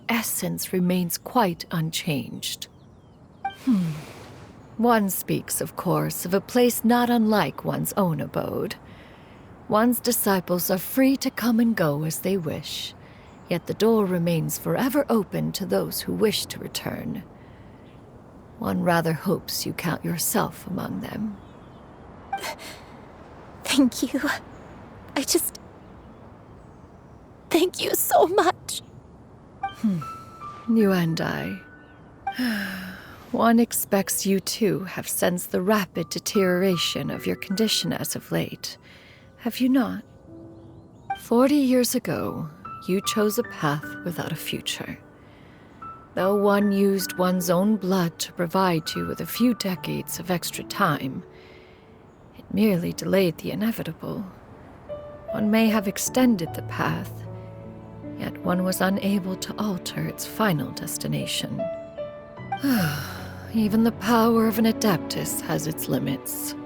essence remains quite unchanged. One speaks, of course, of a place not unlike one's own abode. One's disciples are free to come and go as they wish, yet the door remains forever open to those who wish to return. One rather hopes you count yourself among them. Thank you. Thank you so much. You and I. One expects you too have sensed the rapid deterioration of your condition as of late. Have you not? 40 years ago, you chose a path without a future. Though one used one's own blood to provide you with a few decades of extra time, it merely delayed the inevitable. One may have extended the path, yet one was unable to alter its final destination. Even the power of an Adeptus has its limits.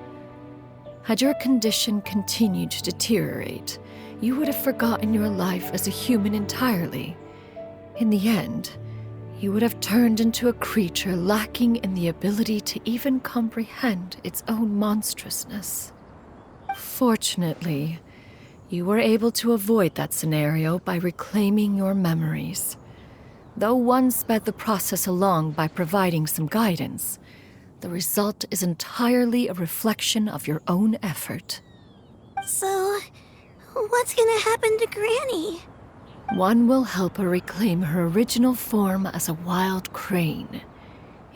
Had your condition continued to deteriorate, you would have forgotten your life as a human entirely. In the end, you would have turned into a creature lacking in the ability to even comprehend its own monstrousness. Fortunately, you were able to avoid that scenario by reclaiming your memories. Though one sped the process along by providing some guidance, the result is entirely a reflection of your own effort. So, what's gonna happen to Granny? One will help her reclaim her original form as a wild crane.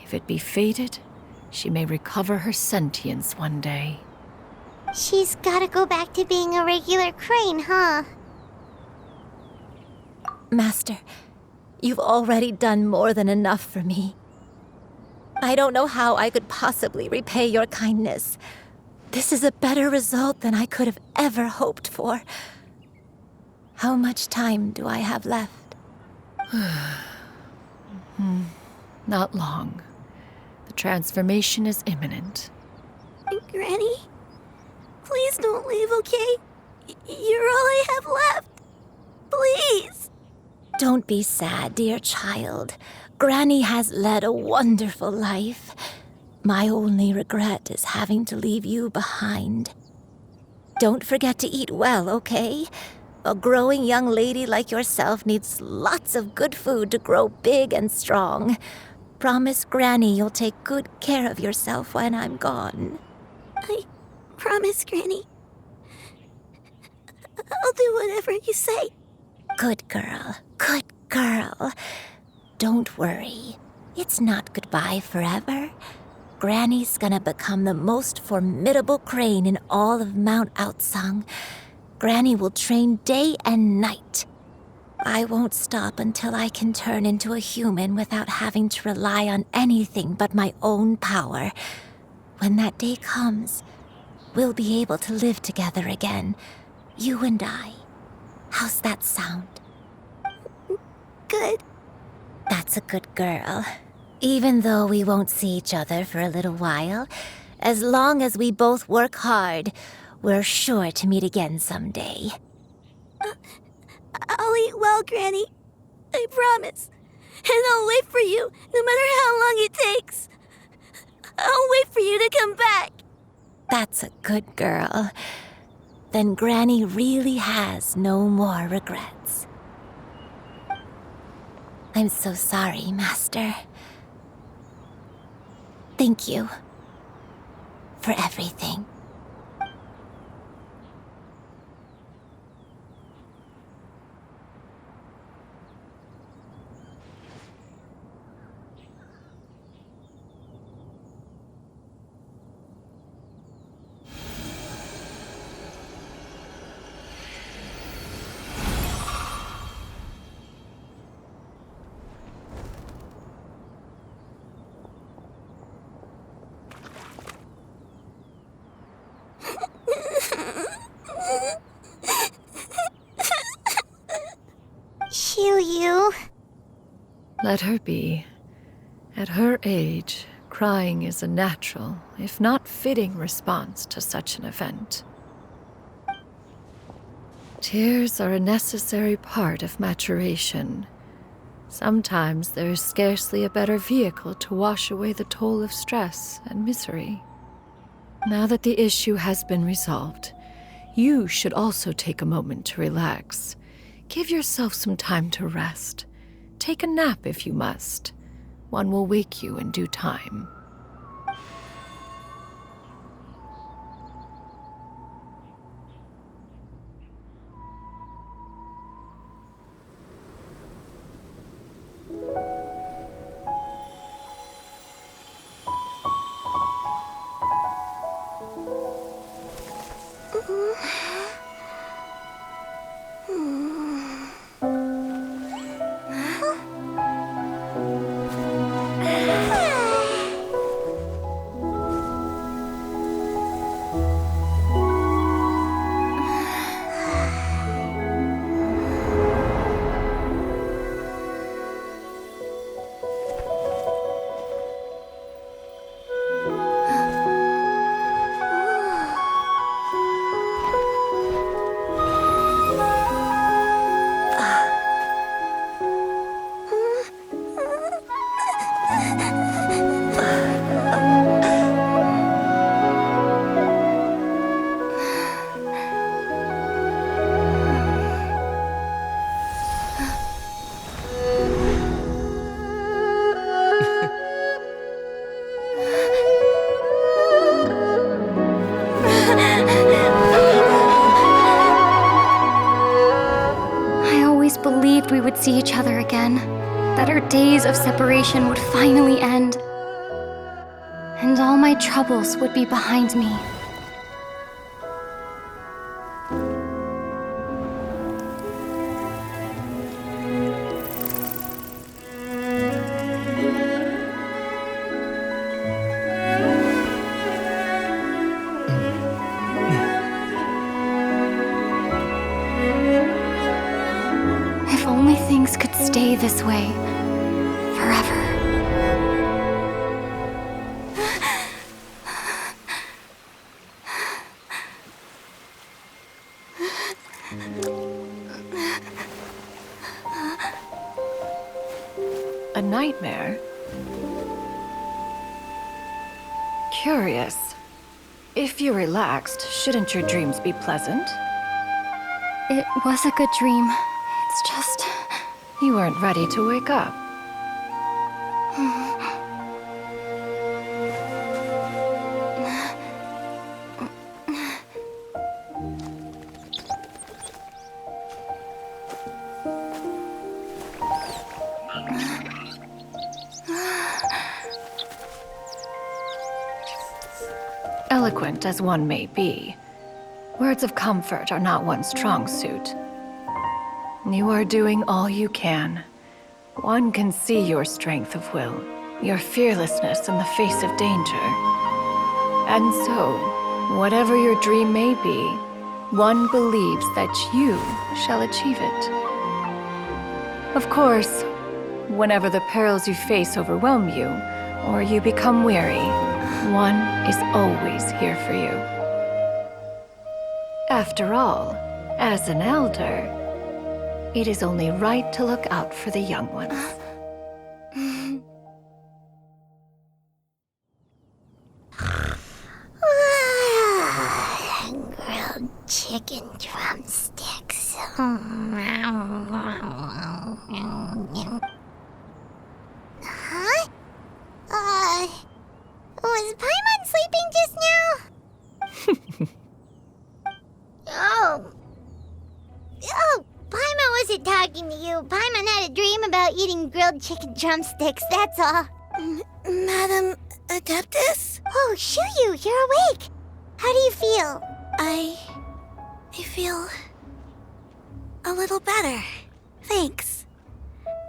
If it be fated, she may recover her sentience one day. She's gotta go back to being a regular crane, huh? Master, you've already done more than enough for me. I don't know how I could possibly repay your kindness. This is a better result than I could have ever hoped for. How much time do I have left? Not long. The transformation is imminent. Granny, please don't leave, okay? You're all I have left. Please. Don't be sad, dear child. Granny has led a wonderful life. My only regret is having to leave you behind. Don't forget to eat well, okay? A growing young lady like yourself needs lots of good food to grow big and strong. Promise Granny you'll take good care of yourself when I'm gone. I promise, Granny. I'll do whatever you say. Good girl. Good girl. Don't worry. It's not goodbye forever. Granny's gonna become the most formidable crane in all of Mount Outsung. Granny will train day and night. I won't stop until I can turn into a human without having to rely on anything but my own power. When that day comes, we'll be able to live together again, you and I. How's that sound? Good. That's a good girl. Even though we won't see each other for a little while, as long as we both work hard, we're sure to meet again someday. I'll eat well, Granny. I promise. And I'll wait for you, no matter how long it takes. I'll wait for you to come back. That's a good girl. Then Granny really has no more regrets. I'm so sorry, Master. Thank you for everything. Shiryu. Let her be. At her age, crying is a natural, if not fitting, response to such an event. Tears are a necessary part of maturation. Sometimes there is scarcely a better vehicle to wash away the toll of stress and misery. Now that the issue has been resolved, you should also take a moment to relax. Give yourself some time to rest. Take a nap if you must. One will wake you in due time. I always believed we would see each other again, that our days of separation would finally end, and all my troubles would be behind me. If only things could stay this way forever. A nightmare? Curious. If you're relaxed, shouldn't your dreams be pleasant? It was a good dream. It's just... You weren't ready to wake up. Eloquent as one may be, words of comfort are not one's strong suit. You are doing all you can. One can see your strength of will, your fearlessness in the face of danger. And so, whatever your dream may be, one believes that you shall achieve it. Of course, whenever the perils you face overwhelm you, or you become weary, one is always here for you. After all, as an elder, it is only right to look out for the young ones. Grilled chicken drumsticks. Huh? Was Paimon sleeping just now? Oh, Paimon wasn't talking to you. Paimon had a dream about eating grilled chicken drumsticks, that's all. Madam Adeptus? Oh, Shuyu, you're awake. How do you feel? I feel a little better. Thanks.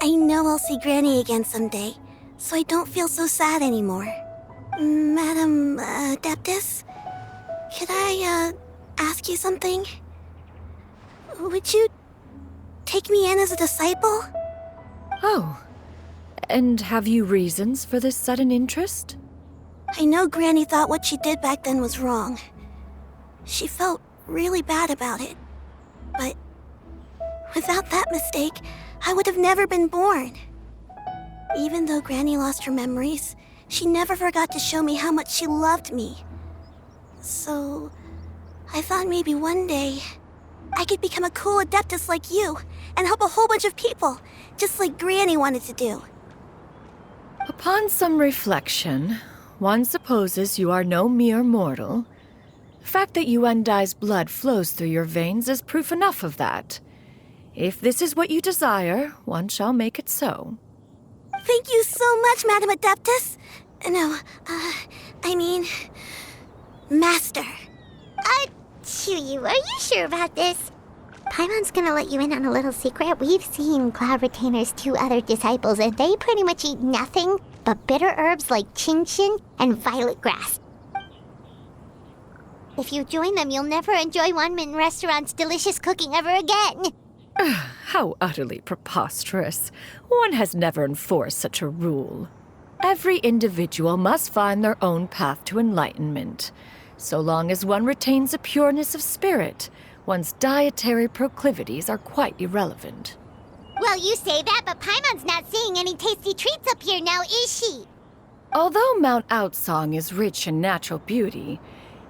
I know I'll see Granny again someday, so I don't feel so sad anymore. Madam Adeptus, could I ask you something? Would you take me in as a disciple? Oh, and have you reasons for this sudden interest? I know Granny thought what she did back then was wrong. She felt really bad about it. But without that mistake, I would have never been born. Even though Granny lost her memories, she never forgot to show me how much she loved me. So, I thought maybe one day I could become a cool Adeptus like you and help a whole bunch of people, just like Granny wanted to do. Upon some reflection, one supposes you are no mere mortal. The fact that Yuendai's blood flows through your veins is proof enough of that. If this is what you desire, one shall make it so. Thank you so much, Madam Adeptus. No, I mean, Master. Chuyu, are you sure about this? Paimon's gonna let you in on a little secret. We've seen Cloud Retainer's 2 other disciples, and they pretty much eat nothing but bitter herbs like chinchin and violet grass. If you join them, you'll never enjoy Wanmin Restaurant's delicious cooking ever again. How utterly preposterous. One has never enforced such a rule. Every individual must find their own path to enlightenment. So long as one retains a pureness of spirit, one's dietary proclivities are quite irrelevant. Well, you say that, but Paimon's not seeing any tasty treats up here now, is she? Although Mount Outsong is rich in natural beauty,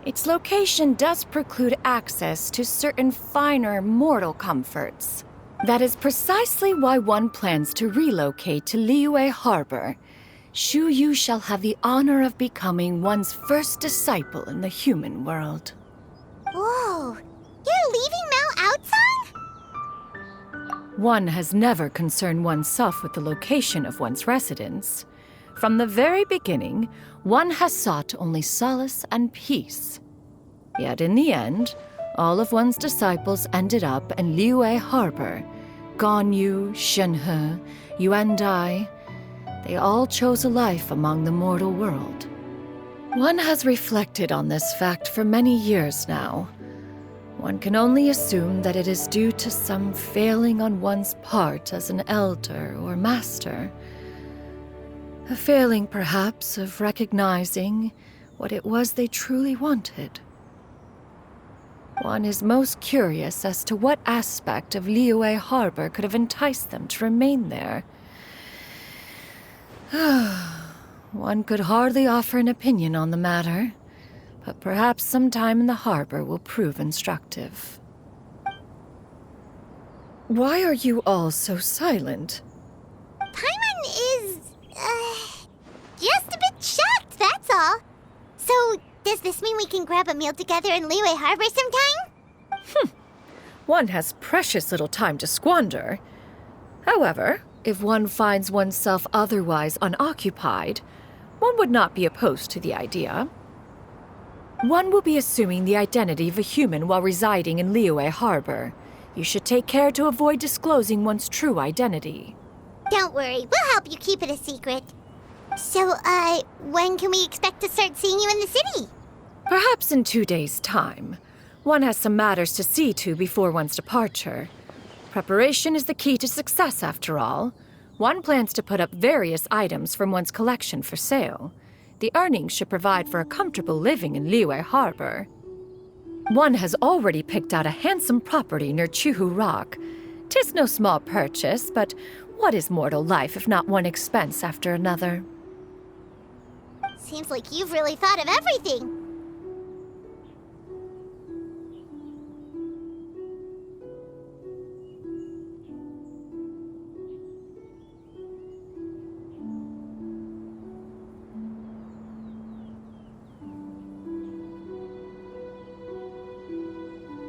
its location does preclude access to certain finer mortal comforts. That is precisely why one plans to relocate to Liyue Harbor. Shu Yu shall have the honor of becoming one's first disciple in the human world. Whoa, you're leaving Mount Outsong? One has never concerned oneself with the location of one's residence. From the very beginning, one has sought only solace and peace. Yet in the end, all of one's disciples ended up in Liyue Harbor. Ganyu, Shenhe, Yuandai. They all chose a life among the mortal world. One has reflected on this fact for many years now. One can only assume that it is due to some failing on one's part as an elder or master. A failing, perhaps, of recognizing what it was they truly wanted. One is most curious as to what aspect of Liyue Harbor could have enticed them to remain there. One could hardly offer an opinion on the matter, but perhaps some time in the harbor will prove instructive. Why are you all so silent? Paimon is, just a bit shocked, that's all. So, does this mean we can grab a meal together in Liyue Harbor sometime? One has precious little time to squander. However, if one finds oneself otherwise unoccupied, one would not be opposed to the idea. One will be assuming the identity of a human while residing in Liyue Harbor. You should take care to avoid disclosing one's true identity. Don't worry, we'll help you keep it a secret. So, when can we expect to start seeing you in the city? Perhaps in 2 days' time. One has some matters to see to before one's departure. Preparation is the key to success, after all. One plans to put up various items from one's collection for sale. The earnings should provide for a comfortable living in Liyue Harbor. One has already picked out a handsome property near Chuhu Rock. 'Tis no small purchase, but what is mortal life if not one expense after another? Seems like you've really thought of everything.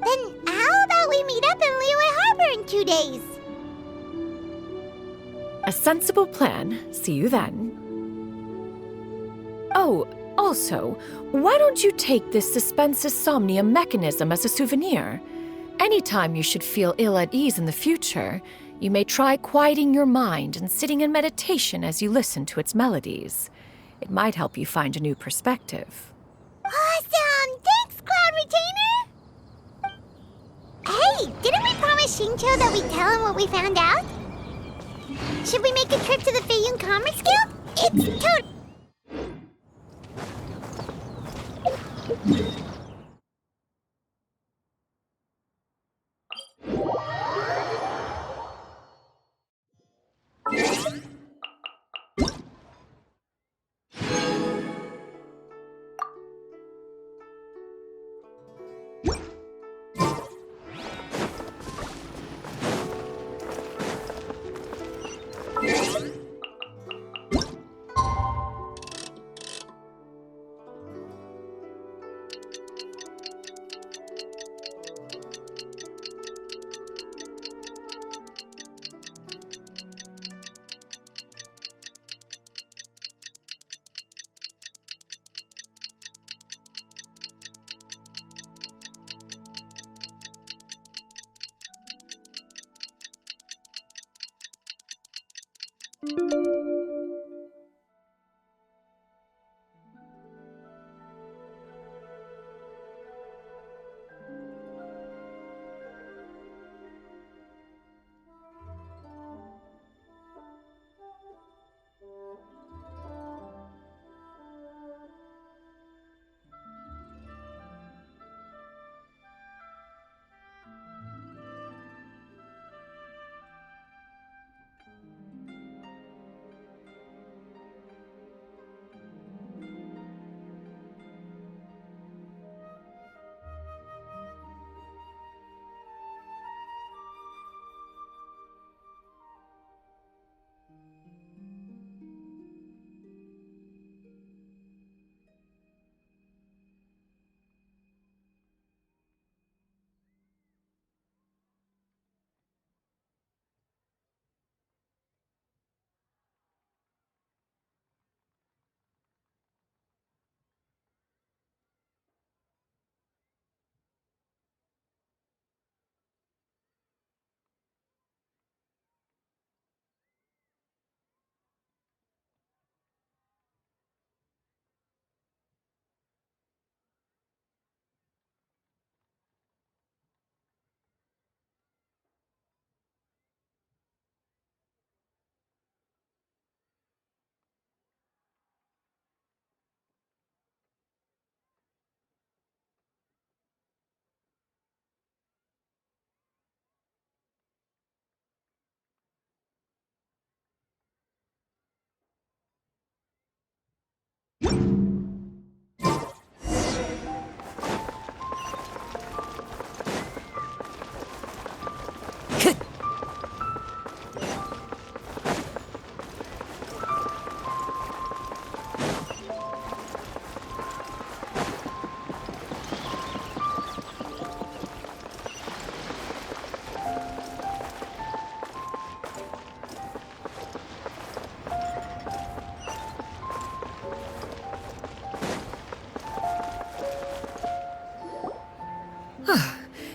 Then how about we meet up in Liyue Harbor in 2 days? A sensible plan. See you then. Oh, also, why don't you take this suspensus somnium mechanism as a souvenir? Anytime you should feel ill at ease in the future, you may try quieting your mind and sitting in meditation as you listen to its melodies. It might help you find a new perspective. Awesome! Thanks, Cloud Retainer! Hey, didn't we promise Xingqiu that we'd tell him what we found out? Should we make a trip to the Feiyun Commerce Guild? It's totally...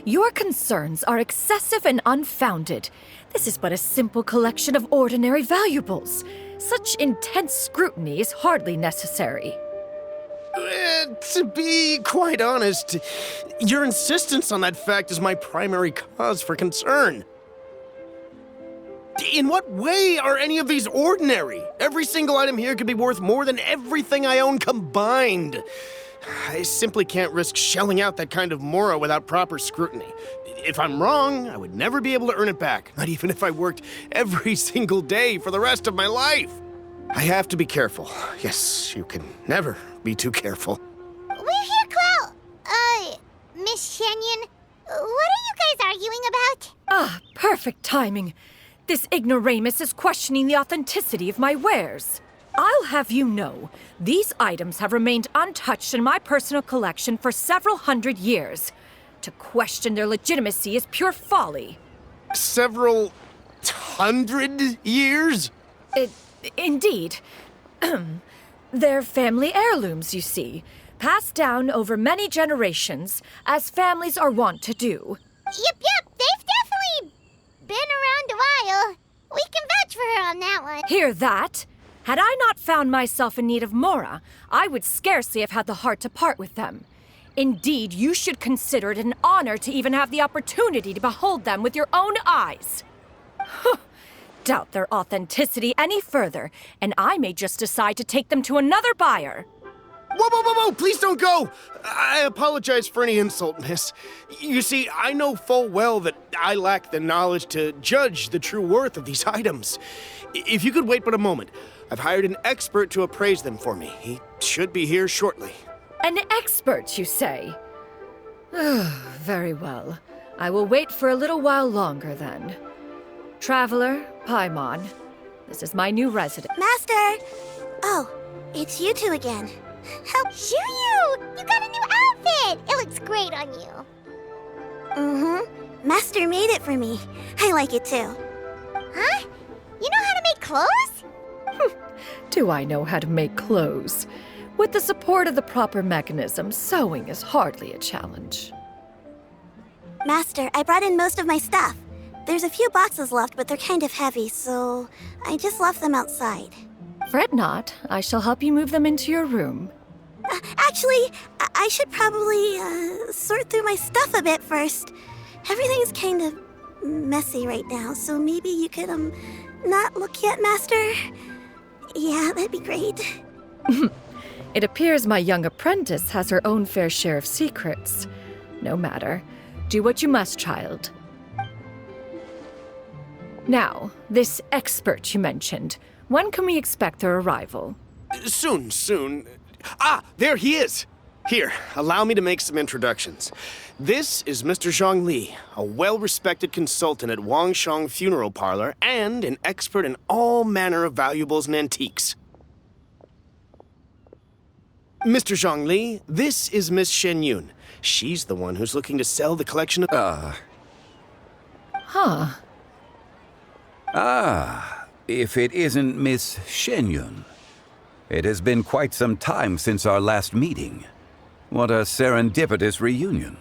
Your concerns are excessive and unfounded. This is but a simple collection of ordinary valuables. Such intense scrutiny is hardly necessary. To be quite honest, your insistence on that fact is my primary cause for concern. In what way are any of these ordinary? Every single item here could be worth more than everything I own combined. I simply can't risk shelling out that kind of mora without proper scrutiny. If I'm wrong, I would never be able to earn it back, not even if I worked every single day for the rest of my life. I have to be careful. Yes, you can never be too careful. We're here, Clow. Miss Shenyan, what are you guys arguing about? Ah, perfect timing. This ignoramus is questioning the authenticity of my wares. I'll have you know, these items have remained untouched in my personal collection for several hundred years. To question their legitimacy is pure folly. Several hundred years? Indeed. They're family heirlooms, you see, passed down over many generations, as families are wont to do. Yep, they've definitely been around a while. We can vouch for her on that one. Hear that? Had I not found myself in need of mora, I would scarcely have had the heart to part with them. Indeed, you should consider it an honor to even have the opportunity to behold them with your own eyes. Doubt their authenticity any further, and I may just decide to take them to another buyer. Whoa, please don't go! I apologize for any insult, miss. You see, I know full well that I lack the knowledge to judge the true worth of these items. If you could wait but a moment, I've hired an expert to appraise them for me. He should be here shortly. An expert, you say? Very well. I will wait for a little while longer, then. Traveler, Paimon, this is my new resident. Master! Oh, it's you two again. Help Shiryu! You got a new outfit! It looks great on you. Mm-hmm. Master made it for me. I like it too. Huh? You know how to make clothes? Do I know how to make clothes? With the support of the proper mechanism, sewing is hardly a challenge. Master, I brought in most of my stuff. There's a few boxes left, but they're kind of heavy, so I just left them outside. Fret not. I shall help you move them into your room. Actually, I should probably sort through my stuff a bit first. Everything's kind of messy right now, so maybe you could, not look yet, Master? Yeah, that'd be great. It appears my young apprentice has her own fair share of secrets. No matter. Do what you must, child. Now, this expert you mentioned, when can we expect their arrival? Soon. Ah, there he is! Here, allow me to make some introductions. This is Mr. Zhongli, a well-respected consultant at Wangshang Funeral Parlor and an expert in all manner of valuables and antiques. Mr. Zhongli, this is Miss Shenyun. She's the one who's looking to sell the collection of... If it isn't Miss Shenyun. It has been quite some time since our last meeting. What a serendipitous reunion.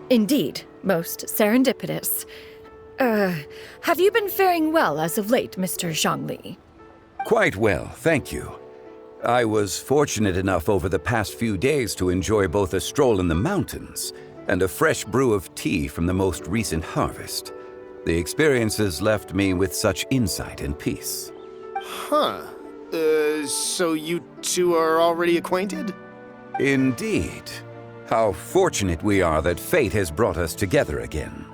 Indeed, most serendipitous. Have you been faring well as of late, Mr. Zhongli? Quite well, thank you. I was fortunate enough over the past few days to enjoy both a stroll in the mountains and a fresh brew of tea from the most recent harvest. The experiences left me with such insight and peace. Huh. So you two are already acquainted? Indeed. How fortunate we are that fate has brought us together again.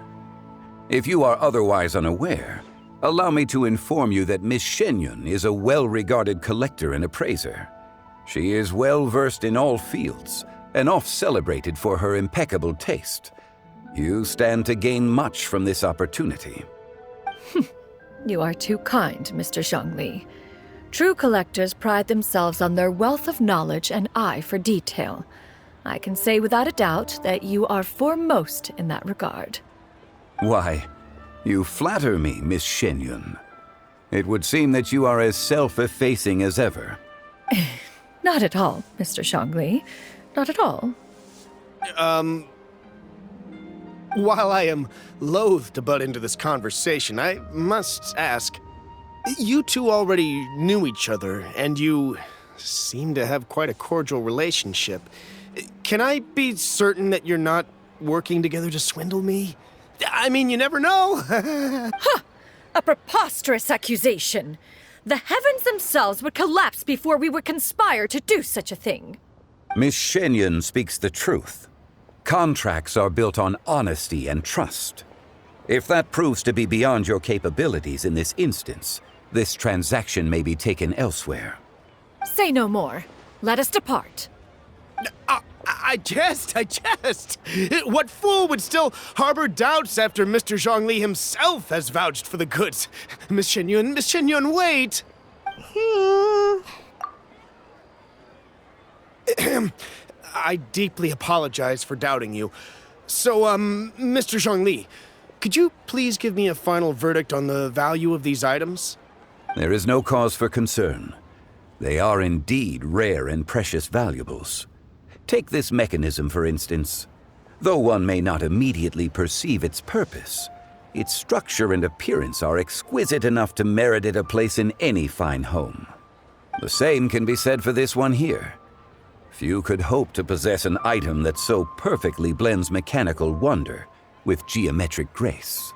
If you are otherwise unaware, allow me to inform you that Miss Shenyun is a well-regarded collector and appraiser. She is well-versed in all fields and oft-celebrated for her impeccable taste. You stand to gain much from this opportunity. You are too kind, Mr. Zhongli. True collectors pride themselves on their wealth of knowledge and eye for detail. I can say without a doubt that you are foremost in that regard. Why, you flatter me, Miss Shenyun. It would seem that you are as self-effacing as ever. Not at all, Mr. Zhongli. Not at all. While I am loath to butt into this conversation, I must ask, you two already knew each other, and you seem to have quite a cordial relationship. Can I be certain that you're not working together to swindle me? I mean, you never know. A preposterous accusation. The heavens themselves would collapse before we would conspire to do such a thing. Miss Shenyon speaks the truth. Contracts are built on honesty and trust. If that proves to be beyond your capabilities in this instance, this transaction may be taken elsewhere. Say no more. Let us depart. I jest. What fool would still harbor doubts after Mr. Zhongli himself has vouched for the goods? Miss Shenyun, wait! I deeply apologize for doubting you. So, Mr. Zhongli, could you please give me a final verdict on the value of these items? There is no cause for concern. They are indeed rare and precious valuables. Take this mechanism, for instance. Though one may not immediately perceive its purpose, its structure and appearance are exquisite enough to merit it a place in any fine home. The same can be said for this one here. Few could hope to possess an item that so perfectly blends mechanical wonder with geometric grace.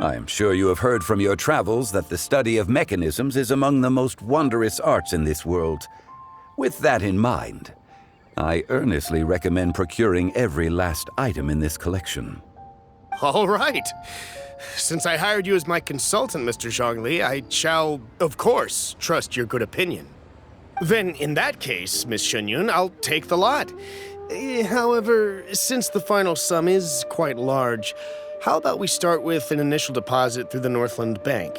I am sure you have heard from your travels that the study of mechanisms is among the most wondrous arts in this world. With that in mind, I earnestly recommend procuring every last item in this collection. All right. Since I hired you as my consultant, Mr. Zhongli, I shall, of course, trust your good opinion. Then, in that case, Miss Shenyun, I'll take the lot. However, since the final sum is quite large, how about we start with an initial deposit through the Northland Bank?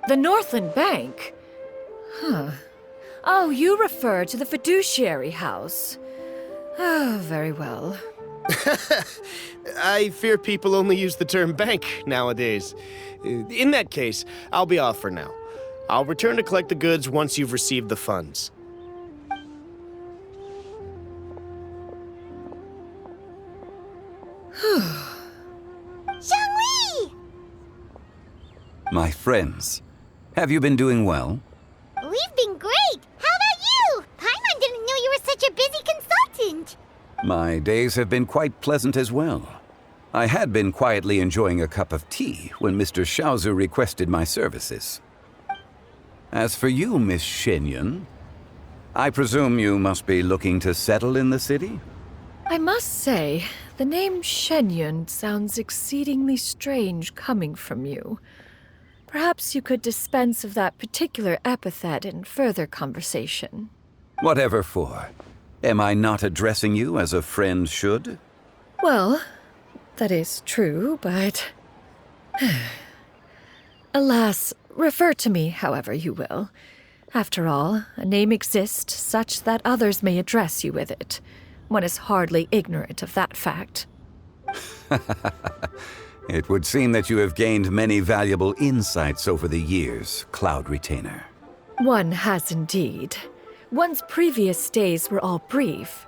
The Northland Bank? Huh. Oh, you refer to the fiduciary house. Oh, very well. I fear people only use the term bank nowadays. In that case, I'll be off for now. I'll return to collect the goods once you've received the funds. Zhongli! My friends, have you been doing well? We've been great! How about you? Paimon didn't know you were such a busy consultant! My days have been quite pleasant as well. I had been quietly enjoying a cup of tea when Mr. Xiaozu requested my services. As for you, Miss Shenyun, I presume you must be looking to settle in the city? I must say, the name Shenyun sounds exceedingly strange coming from you. Perhaps you could dispense of that particular epithet in further conversation. Whatever for. Am I not addressing you as a friend should? Well, that is true, but... Alas, refer to me however you will. After all, a name exists such that others may address you with it. One is hardly ignorant of that fact. It would seem that you have gained many valuable insights over the years, Cloud Retainer. One has indeed. One's previous stays were all brief.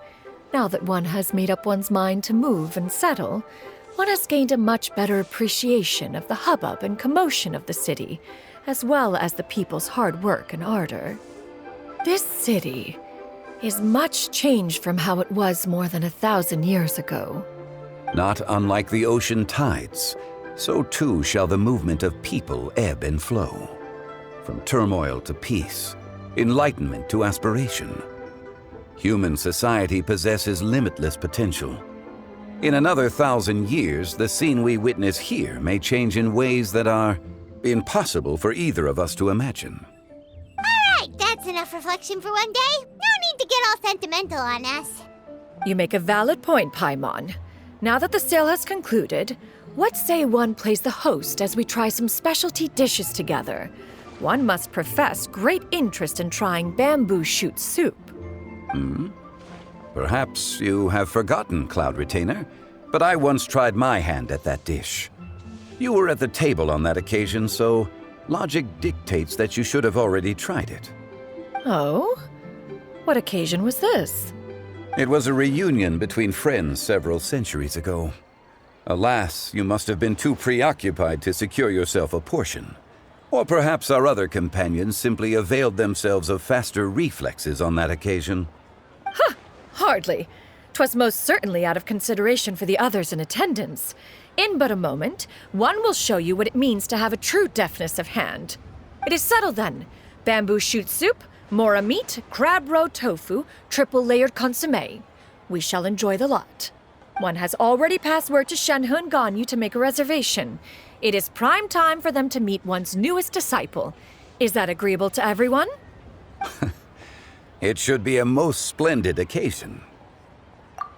Now that one has made up one's mind to move and settle, one has gained a much better appreciation of the hubbub and commotion of the city, as well as the people's hard work and ardor. This city is much changed from how it was more than 1,000 years ago. Not unlike the ocean tides, so too shall the movement of people ebb and flow. From turmoil to peace, enlightenment to aspiration. Human society possesses limitless potential. In another 1,000 years, the scene we witness here may change in ways that are impossible for either of us to imagine. Alright, that's enough reflection for one day. No need to get all sentimental on us. You make a valid point, Paimon. Now that the sale has concluded, what say one plays the host as we try some specialty dishes together? One must profess great interest in trying bamboo shoot soup. Perhaps you have forgotten, Cloud Retainer, but I once tried my hand at that dish. You were at the table on that occasion, so logic dictates that you should have already tried it. Oh? What occasion was this? It was a reunion between friends several centuries ago. Alas, you must have been too preoccupied to secure yourself a portion. Or perhaps our other companions simply availed themselves of faster reflexes on that occasion. Hardly. 'Twas most certainly out of consideration for the others in attendance. In but a moment, one will show you what it means to have a true deftness of hand. It is settled then. Bamboo shoot soup, mora meat, crab roe tofu, triple-layered consommé. We shall enjoy the lot. One has already passed word to Shenhe and Ganyu to make a reservation. It is prime time for them to meet one's newest disciple. Is that agreeable to everyone? It should be a most splendid occasion.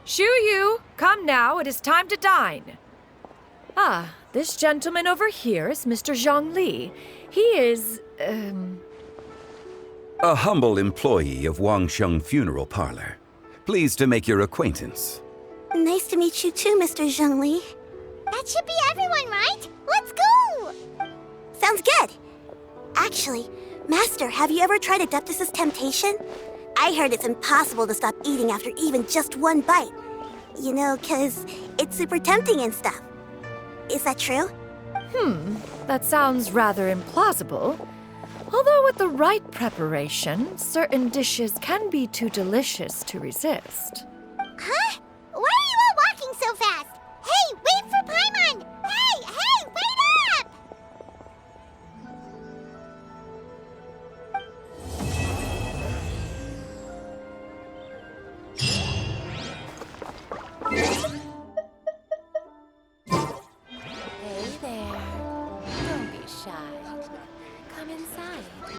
Shu Yu, come now, it is time to dine. Ah, this gentleman over here is Mr. Zhang Li. He is, A humble employee of Wangsheng Funeral Parlor. Pleased to make your acquaintance. Nice to meet you too, Mr. Zhengli. That should be everyone, right? Let's go! Sounds good. Actually, Master, have you ever tried Adeptus' temptation? I heard it's impossible to stop eating after even just one bite. You know, 'cause it's super tempting and stuff. Is that true? That sounds rather implausible. Although with the right preparation, certain dishes can be too delicious to resist.